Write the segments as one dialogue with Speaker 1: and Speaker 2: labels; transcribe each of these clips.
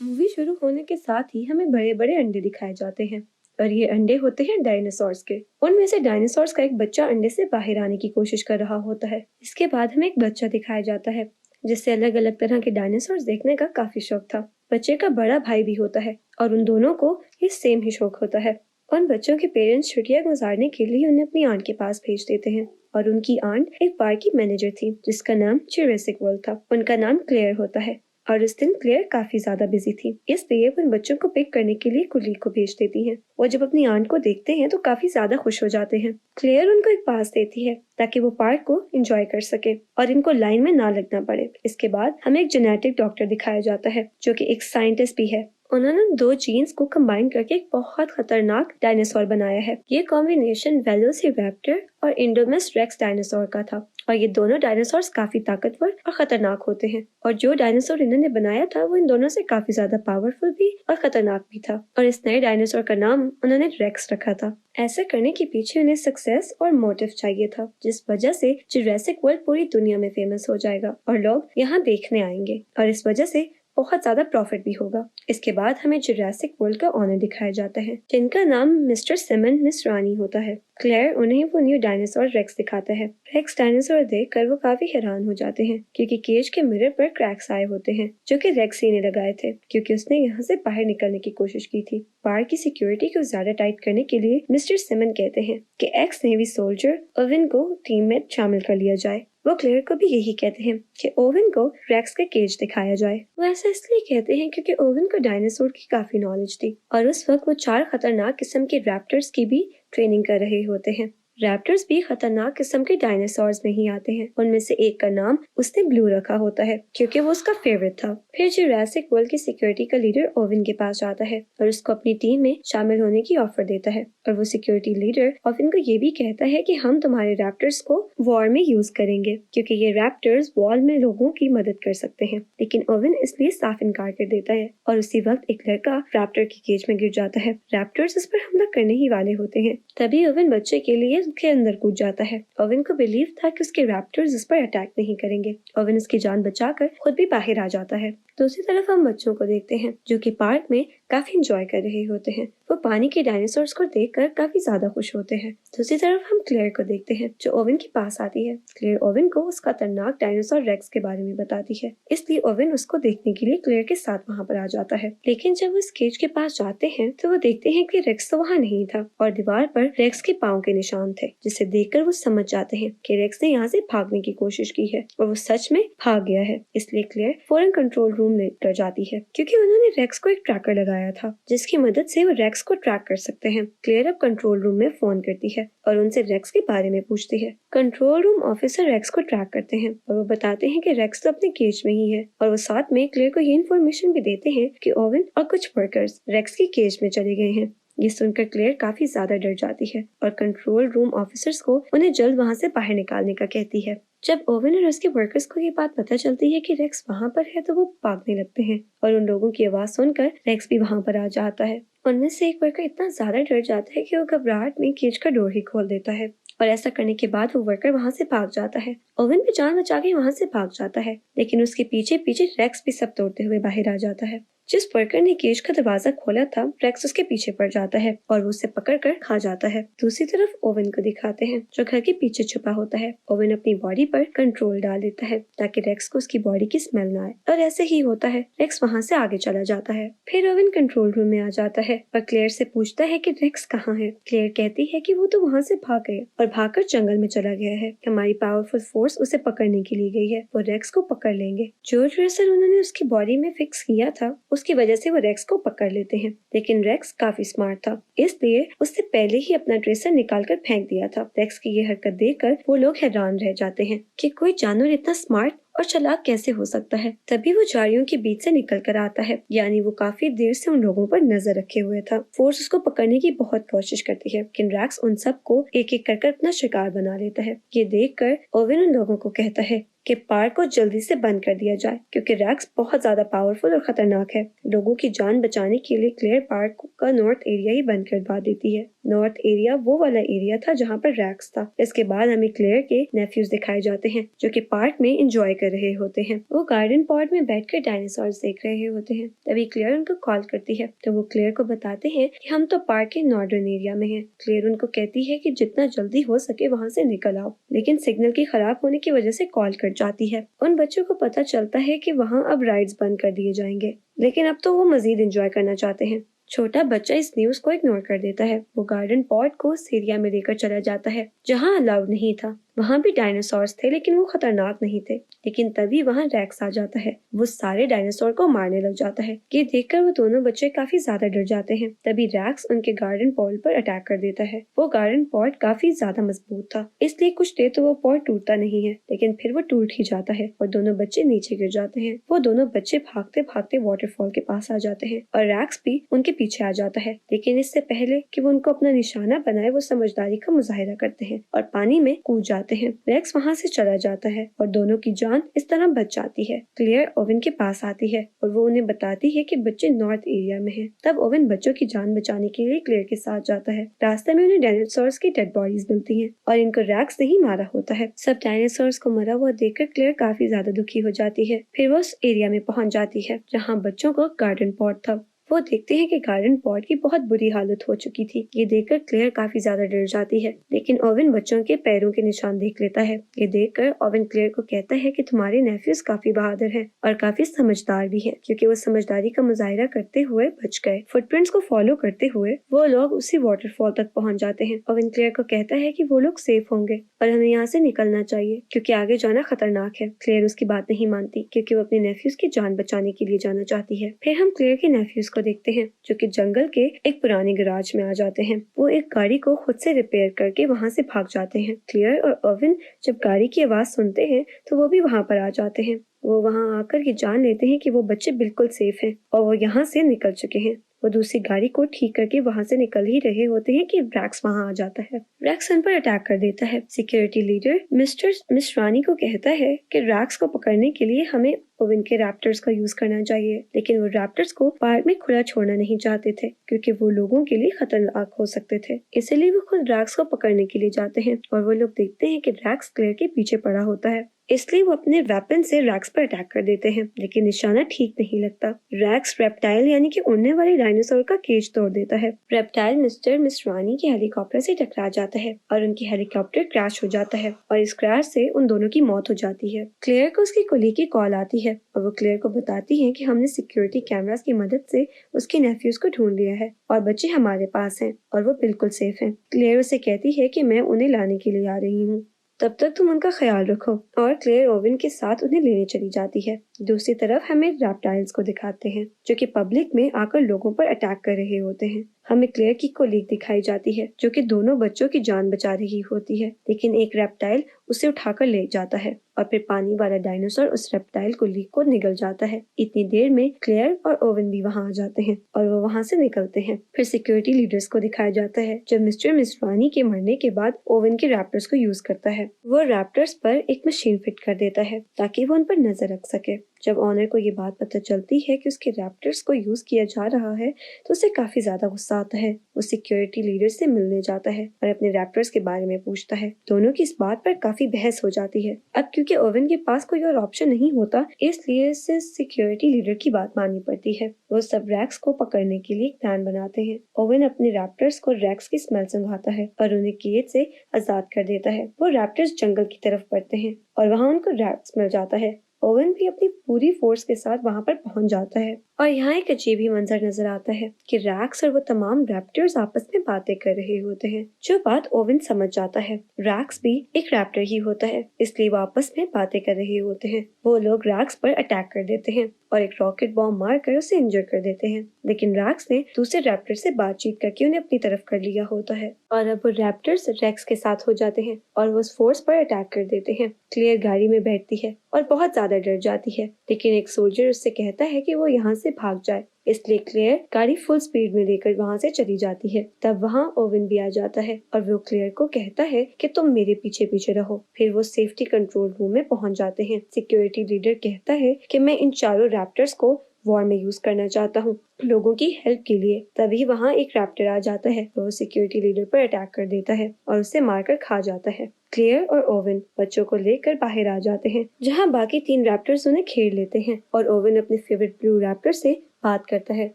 Speaker 1: Movie शुरू होने के साथ ही हमें बड़े बड़े अंडे दिखाए जाते हैं और ये अंडे होते हैं डायनासोर्स के। उनमें से डायनासोर्स का एक बच्चा अंडे से बाहर आने की कोशिश कर रहा होता है। इसके बाद हमें एक बच्चा दिखाया जाता है जिससे अलग अलग तरह के डायनासोर्स देखने का काफी शौक था। बच्चे का बड़ा भाई भी होता है और उन दोनों को ये सेम ही शौक होता है। उन बच्चों के पेरेंट्स छुट्टियां गुजारने के लिए उन्हें अपनी आंट के पास भेज देते हैं और उनकी आंट एक पार्क की मैनेजर थी जिसका नाम जुरासिक वर्ल्ड था। उनका नाम क्लेयर होता है और उस दिन क्लेयर काफी ज्यादा बिजी थी, इसलिए वो इन बच्चों को पिक करने के लिए कुली को भेज देती हैं। वो जब अपनी आंट को देखते हैं तो काफी ज्यादा खुश हो जाते हैं। क्लेयर उनको एक पास देती है ताकि वो पार्क को एंजॉय कर सके और इनको लाइन में ना लगना पड़े। इसके बाद हमें एक जेनेटिक डॉक्टर दिखाया जाता है जो कि एक साइंटिस्ट भी है। उन्होंने दो जीन्स को कंबाइन करके एक बहुत खतरनाक डायनासोर बनाया है। ये कॉम्बिनेशन वेलोसिरैप्टर और इंडोमस रेक्स डायनासोर का था और ये दोनों डायनासोर्स काफी ताकतवर और खतरनाक होते हैं। और जो डायनासोर इन्होंने बनाया था वो इन दोनों से काफी ज्यादा पावरफुल भी और खतरनाक भी था और इस नए डायनासोर का नाम उन्होंने रेक्स रखा था। ऐसा करने के पीछे उन्हें सक्सेस और मोटिव चाहिए था, जिस वजह से जुरासिक वर्ल्ड पूरी दुनिया में फेमस हो जाएगा और लोग यहाँ देखने आएंगे और इस वजह से बहुत ज्यादा प्रॉफिट भी होगा। इसके बाद हमें जुरासिक वर्ल्ड का ओनर दिखाया जाता है जिनका नाम मिस्टर सिमन मिस्रानी होता है। क्लेयर उन्हें वो न्यू डायनासोर रेक्स दिखाता है। रेक्स डायनासोर देखकर वो काफी हैरान हो जाते हैं क्योंकि केज के मिरर पर क्रैक्स आए होते हैं जो कि रेक्स ही ने लगाए थे क्योंकि उसने यहाँ से बाहर निकलने की कोशिश की थी। पार्क की सिक्योरिटी को ज्यादा टाइट करने के लिए मिस्टर सिमन कहते हैं कि एक्स नेवी सोल्जर ओवन को टीम में शामिल कर लिया जाए। वो क्लेयर को भी यही कहते हैं कि ओवन को रेक्स का केज दिखाया जाए। वो ऐसा इसलिए कहते हैं क्योंकि ओवन को डायनासोर की काफी नॉलेज थी और उस वक्त वो 4 खतरनाक किस्म के रैप्टर्स की भी ट्रेनिंग कर रहे होते हैं। रैप्टर्स भी खतरनाक किस्म के डायनासोर्स में ही आते हैं। उनमें से एक का नाम उसने ब्लू रखा होता है क्योंकि वो उसका फेवरेट था। फिर जुरासिक वर्ल्ड की सिक्योरिटी का लीडर ओवन के पास जाता है और उसको अपनी टीम में शामिल होने की ऑफर देता है और वो सिक्योरिटी लीडर ओवन को ये भी कहता है कि हम तुम्हारे रैप्टर्स को वॉर में यूज करेंगे क्योंकि ये रैप्टर्स वॉर में लोगों की मदद कर सकते हैं। लेकिन ओवन इसलिए साफ इनकार कर देता है और उसी वक्त एक लड़का रैप्टर की केज में गिर जाता है। रैप्टर्स उस पर हमला करने ही वाले होते हैं, तभी ओवन बच्चे के लिए उसके अंदर कूद जाता है। ओवन को बिलीव था कि उसके रैप्टर्स उस पर अटैक नहीं करेंगे। ओवन उसकी जान बचाकर खुद भी बाहर आ जाता है। दूसरी तरफ हम बच्चों को देखते हैं जो कि पार्क में काफी एंजॉय कर रहे होते हैं। वो पानी के डायनासोर्स को देखकर काफी ज्यादा खुश होते हैं। दूसरी तरफ हम क्लेयर को देखते हैं जो ओवन के पास आती है। क्लेयर ओवन को उस खतरनाक डायनासोर रेक्स के बारे में बताती है, इसलिए ओवन उसको देखने के लिए क्लेयर के साथ वहाँ पर आ जाता है। लेकिन जब वो इस केज के पास जाते हैं तो वो देखते हैं कि रेक्स तो वहाँ नहीं था और दीवार पर रेक्स के पाँव के निशान थे, जिसे देखकर वो समझ जाते हैं कि रेक्स ने यहाँ से भागने की कोशिश की है और वो सच में भाग गया है। इसलिए क्लेयर फौरन कंट्रोल रूम लेकर जाती है क्योंकि उन्होंने रेक्स को एक ट्रैकर लगाया था जिसकी मदद से वो रेक्स को ट्रैक कर सकते हैं। क्लेयर अब कंट्रोल रूम में फोन करती है और उनसे रेक्स के बारे में पूछती है। कंट्रोल रूम ऑफिसर रेक्स को ट्रैक करते हैं और वो बताते हैं कि रेक्स तो अपने केज में ही है और वो साथ में क्लेयर को ये इन्फॉर्मेशन भी देते हैं कि ओवन और कुछ वर्कर्स रेक्स की केज में चले गए हैं। ये सुनकर क्लेयर काफी ज्यादा डर जाती है और कंट्रोल रूम ऑफिसर्स को उन्हें जल्द वहाँ से बाहर निकालने का कहती है। जब ओवन और उसके वर्कर्स को ये बात पता चलती है कि रेक्स वहाँ पर है तो वो भागने लगते हैं और उन लोगों की आवाज सुनकर रेक्स भी वहाँ पर आ जाता है। उनमें से एक वर्कर इतना ज्यादा डर जाता है कि वो घबराहट में केज का डोर ही खोल देता है और ऐसा करने के बाद वो वर्कर वहाँ से भाग जाता है। ओवन भी जान बचा के वहाँ से भाग जाता है, लेकिन उसके पीछे पीछे रेक्स भी सब तोड़ते हुए बाहर आ जाता है। जिस वर्कर ने केज का दरवाजा खोला था रेक्स उसके पीछे पड़ जाता है और वो उसे पकड़कर खा जाता है। दूसरी तरफ ओवन को दिखाते हैं जो घर के पीछे छुपा होता है। ओवन अपनी बॉडी पर कंट्रोल डाल देता है ताकि रेक्स को उसकी बॉडी की स्मेल ना आए और ऐसे ही होता है। रेक्स वहाँ से आगे चला जाता है। फिर ओवन कंट्रोल रूम में आ जाता है और क्लेयर से पूछता है कि रेक्स कहाँ है। क्लेयर कहती है कि वो तो वहाँ से भाग गया और भागकर जंगल में चला गया है। हमारी पावरफुल फोर्स उसे पकड़ने के लिए गई है, वो रेक्स को पकड़ लेंगे। जो ड्रेसर उन्होंने उसकी बॉडी में फिक्स किया था उसकी वजह से वो रेक्स को पकड़ लेते हैं, लेकिन रेक्स काफी स्मार्ट था इसलिए उसने पहले ही अपना ड्रेसर निकालकर फेंक दिया था। रेक्स की ये हरकत देखकर वो लोग हैरान रह जाते हैं कि कोई जानवर इतना स्मार्ट और चालाक कैसे हो सकता है। तभी वो झाड़ियों के बीच से निकल कर आता है, यानी वो काफी देर से उन लोगों पर नजर रखे हुए था। फोर्स उसको पकड़ने की बहुत कोशिश करती है, लेकिन रेक्स उन सबको एक एक कर अपना शिकार बना लेता है। ये देखकर ओवन उन लोगों को कहता है कि पार्क को जल्दी से बंद कर दिया जाए क्योंकि रैक्स बहुत ज्यादा पावरफुल और खतरनाक है। लोगों की जान बचाने के लिए क्लेयर पार्क का नॉर्थ एरिया ही बंद करवा देती है। नॉर्थ एरिया वो वाला एरिया था जहाँ पर रैक्स था। इसके बाद हमें क्लेयर के नेफ्यूज दिखाए जाते हैं जो कि पार्क में एंजॉय कर रहे होते हैं। वो गार्डन पॉड में बैठकर डायनासोर्स देख रहे होते हैं। तभी क्लेयर उनको कॉल करती है तो वो क्लेयर को बताते हैं कि हम तो पार्क के नॉर्दर्न एरिया में हैं। क्लेयर उनको कहती है कि जितना जल्दी हो सके वहाँ से निकल आओ, लेकिन सिग्नल के खराब होने की वजह से कॉल कट जाती है। उन बच्चों को पता चलता है कि वहाँ अब राइड्स बंद कर दिए जाएंगे, लेकिन अब तो वो मजीद एंजॉय करना चाहते हैं। छोटा बच्चा इस न्यूज को इग्नोर कर देता है। वो गार्डन पॉड को उस एरिया में लेकर चला जाता है जहाँ अलाउड नहीं था। वहाँ भी डायनासोर्स थे लेकिन वो खतरनाक नहीं थे। लेकिन तभी वहाँ रैक्स आ जाता है। वो सारे डायनासोर को मारने लग जाता है। ये देखकर वो दोनों बच्चे काफी ज्यादा डर जाते हैं। तभी रैक्स उनके गार्डन पॉड पर अटैक कर देता है। वो गार्डन पॉड काफी ज्यादा मजबूत था, इसलिए कुछ देर तो वो पॉड टूटता नहीं है, लेकिन फिर वो टूट ही जाता है और दोनों बच्चे नीचे गिर जाते हैं। वो दोनों बच्चे भागते भागते वाटरफॉल के पास आ जाते हैं और रैक्स भी उनके पीछे आ जाता है। लेकिन इससे पहले कि वो उनको अपना निशाना बनाए, वो समझदारी का मुजाहिरा करते हैं और पानी में कूद जाते हैं। रैक्स वहाँ से चला जाता है और दोनों की जान इस तरह बच जाती है। क्लेयर ओवन के पास आती है और वो उन्हें बताती है कि बच्चे नॉर्थ एरिया में हैं। तब ओवन बच्चों की जान बचाने के लिए क्लेयर के साथ जाता है। रास्ते में उन्हें डायनासोर्स की डेड बॉडीज मिलती हैं और इनको रैक्स ने ही मारा होता है। सब डायनासोर्स को मरा हुआ देखकर क्लेयर काफी ज्यादा दुखी हो जाती है। फिर वो उस एरिया में पहुंच जाती है जहाँ बच्चों का गार्डन पॉड था। वो देखते हैं कि गार्डन पॉड की बहुत बुरी हालत हो चुकी थी। ये देखकर क्लेयर काफी ज्यादा डर जाती है, लेकिन ओवन बच्चों के पैरों के निशान देख लेता है। ये देखकर ओवन क्लेयर को कहता है कि तुम्हारे नेफ्यूज काफी बहादुर हैं और काफी समझदार भी हैं, क्योंकि वो समझदारी का मुजाहिरा करते हुए बच गए। फुटप्रिंट्स को फॉलो करते हुए वो लोग उसी वाटरफॉल तक पहुंच जाते हैं। ओवन क्लेयर को कहता है कि वो लोग सेफ होंगे और हमें यहाँ से निकलना चाहिए क्योंकि आगे जाना खतरनाक है। क्लेयर उसकी बात नहीं मानती क्योंकि वो अपने नेफ्यूज की जान बचाने के लिए जाना चाहती है। फिर हम क्लेयर के नेफ्यूज को देखते हैं जो कि जंगल के एक पुराने गैराज में आ जाते हैं। वो एक गाड़ी को खुद से रिपेयर करके वहाँ से भाग जाते हैं। क्लेयर और ओवन जब गाड़ी की आवाज सुनते हैं तो वो भी वहाँ पर आ जाते हैं। वो वहाँ आकर ये जान लेते हैं कि वो बच्चे बिल्कुल सेफ हैं और वो यहाँ से निकल चुके हैं। वो दूसरी गाड़ी को ठीक करके वहाँ से निकल ही रहे होते हैं कि रैक्स वहाँ आ जाता है। रैक्स उन पर अटैक कर देता है। सिक्योरिटी लीडर मिस्टर मिश्रानी को कहता है कि रैक्स को पकड़ने के लिए हमें ओवन के रैप्टर्स का यूज करना चाहिए, लेकिन वो रैप्टर्स को पार्क में खुला छोड़ना नहीं चाहते थे क्योंकि वो लोगों के लिए खतरनाक हो सकते थे। इसलिए वो खुद रैक्स को पकड़ने के लिए जाते हैं और वो लोग देखते हैं कि रैक्स क्लेयर के पीछे पड़ा होता है, इसलिए वो अपने वेपन से रैक्स पर अटैक कर देते हैं, लेकिन निशाना ठीक नहीं लगता। रैक्स रेप्टाइल यानी कि उड़ने वाले डायनासोर का केज तोड़ देता है। रेप्टाइल मिस्टर मिस्रानी के हेलीकॉप्टर से टकरा जाता है और उनकी हेलीकॉप्टर क्रैश हो जाता है और इस क्रैश से उन दोनों की मौत हो जाती है। क्लेयर को उसकी कुली की कॉल आती है और वो क्लेयर को बताती है कि हमने सिक्योरिटी कैमरास की मदद से उसके नेफ्यूज को ढूंढ लिया है और बच्चे हमारे पास हैं और वो बिल्कुल सेफ हैं। क्लेयर उसे कहती है कि मैं उन्हें लाने के लिए आ रही हूँ, तब तक तुम उनका ख्याल रखो, और क्लेयर ओवन के साथ उन्हें लेने चली जाती है। दूसरी तरफ हमें रैप्टाइल्स को दिखाते हैं जो कि पब्लिक में आकर लोगों पर अटैक कर रहे होते हैं। हमें क्लेयर की कोलीग दिखाई जाती है जो कि दोनों बच्चों की जान बचा रही होती है, लेकिन एक रैप्टाइल उसे उठाकर ले जाता है और फिर पानी वाला डायनासोर उस रैप्टाइल कोलीग को निगल जाता है। इतनी देर में क्लेयर और ओवन भी वहाँ आ जाते हैं और वो वहाँ से निकलते हैं। फिर सिक्योरिटी लीडर्स को दिखाया जाता है जब मिस्टर मिस्रानी के मरने के बाद ओवन के रैप्टर्स को यूज करता है। वो रैप्टर्स पर एक मशीन फिट कर देता है ताकि वो उन पर नजर रख सके। जब ऑनर को ये बात पता चलती है कि उसके रैप्टर्स को यूज किया जा रहा है तो उसे काफी ज्यादा गुस्सा आता है। वो सिक्योरिटी लीडर से मिलने जाता है और अपने रैप्टर्स के बारे में पूछता है। दोनों की इस बात पर काफी बहस हो जाती है। अब क्योंकि ओवन के पास कोई और ऑप्शन नहीं होता, इसलिए उसे सिक्योरिटी लीडर की बात माननी पड़ती है। वो सब रैक्स को पकड़ने के लिए एक प्लान बनाते हैं। ओवन अपने रैप्टर्स को रैक्स की स्मेल सुंघाता है और उन्हें केज से आजाद कर देता है। वो रैप्टर्स जंगल की तरफ बढ़ते हैं और वहाँ उनको रैक्स मिल जाता है। ओवन भी अपनी पूरी फोर्स के साथ वहां पर पहुंच जाता है और यहाँ एक अजीब ही मंजर नजर आता है कि रैक्स और वो तमाम रैप्टर्स आपस में बातें कर रहे होते हैं। जो बात ओवन समझ जाता है, रैक्स भी एक रैप्टर ही होता है, इसलिए वो आपस में बातें कर रहे होते हैं। वो लोग रैक्स पर अटैक कर देते हैं और एक रॉकेट बॉम्ब मारकर उसे इंजर कर देते हैं, लेकिन रैक्स ने दूसरे रैप्टर से बातचीत करके उन्हें अपनी तरफ कर लिया होता है और अब वो रैप्टर्स रैक्स के साथ हो जाते हैं और वो उस फोर्स पर अटैक कर देते हैं। क्लेयर गाड़ी में बैठती है और बहुत ज्यादा डर जाती है, लेकिन एक सोल्जर उससे कहता है कि वो यहाँ से से भाग जाए। इसलिए क्लेयर गाड़ी फुल स्पीड में लेकर वहाँ से चली जाती है। तब वहाँ ओवन भी आ जाता है और वो क्लेयर को कहता है कि तुम मेरे पीछे पीछे रहो। फिर वो सेफ्टी कंट्रोल रूम में पहुँच जाते हैं। सिक्योरिटी लीडर कहता है कि मैं इन चारों रैप्टर्स को वॉर में यूज करना चाहता हूँ, लोगों की हेल्प के लिए। तभी वहाँ एक रैप्टर आ जाता है। वो सिक्योरिटी लीडर पर अटैक कर देता है और उसे मारकर खा जाता है। क्लेयर और ओवन बच्चों को लेकर बाहर आ जाते हैं, जहाँ बाकी 3 रैप्टर्स उन्हें घेर लेते हैं और ओवन अपने फेवरेट ब्लू रैप्टर से बात करता है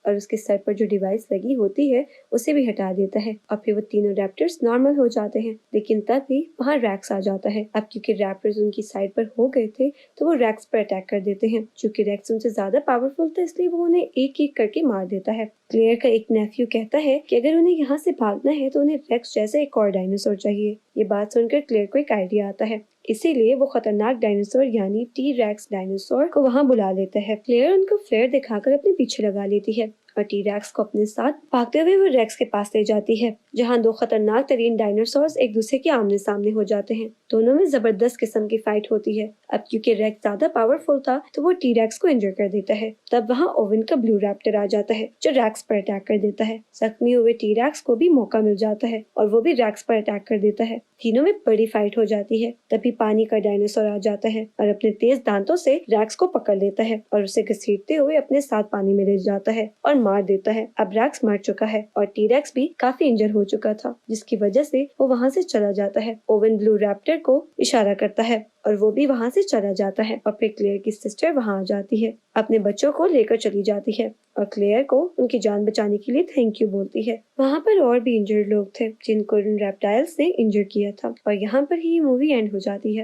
Speaker 1: और उसके सर पर जो डिवाइस लगी होती है उसे भी हटा देता है और फिर वो तीनों रैप्टर्स नॉर्मल हो जाते हैं। लेकिन तभी वहाँ रैक्स आ जाता है। अब क्योंकि रैप्टर्स उनकी साइड पर हो गए थे तो वो रैक्स पर अटैक कर देते हैं। चूंकि रैक्स उनसे ज्यादा पावरफुल था इसलिए वो उन्हें एक एक करके मार देता है। क्लेयर का एक नेफ्यू कहता है कि अगर उन्हें यहाँ से भागना है तो उन्हें रेक्स जैसा एक और डायनासोर चाहिए। ये बात सुनकर क्लेयर को एक आइडिया आता है, इसीलिए वो खतरनाक डायनासोर यानी टी रैक्स डायनासोर को वहाँ बुला लेता है। क्लेयर उनको फ्लेयर दिखाकर अपने पीछे लगा लेती है और टी रैक्स को अपने साथ भागते हुए वो रैक्स के पास ले जाती है, जहाँ 2 खतरनाक तरीन डायनासोर्स एक दूसरे के आमने सामने हो जाते हैं। दोनों में जबरदस्त किस्म की फाइट होती है। अब क्योंकि रैक्स ज्यादा पावरफुल था तो वो टी रैक्स को इंजर कर देता है। तब वहाँ ओवन का ब्लू रैप्टर आ जाता है जो रैक्स पर अटैक कर देता है। जख्मी हुए टी रैक्स को भी मौका मिल जाता है और वो भी रैक्स पर अटैक कर देता है। तीनों में बड़ी फाइट हो जाती है। तभी पानी का डायनासोर आ जाता है और अपने तेज दांतों से रैक्स को पकड़ लेता है और उसे घसीटते हुए अपने साथ पानी में ले जाता है और मार देता है। अब रैक्स मर चुका है और टी रैक्स भी काफी इंजर हो चुका था, जिसकी वजह से वो वहाँ से चला जाता है। ओवन ब्लू रैप्टर को इशारा करता है और वो भी वहाँ से चला जाता है और फिर क्लेयर की सिस्टर वहाँ आ जाती है, अपने बच्चों को लेकर चली जाती है और क्लेयर को उनकी जान बचाने के लिए थैंक यू बोलती है। वहाँ पर और भी इंजर्ड लोग थे जिनको इन रेप्टाइल्स ने इंजर किया था और यहाँ पर ही मूवी एंड हो जाती है।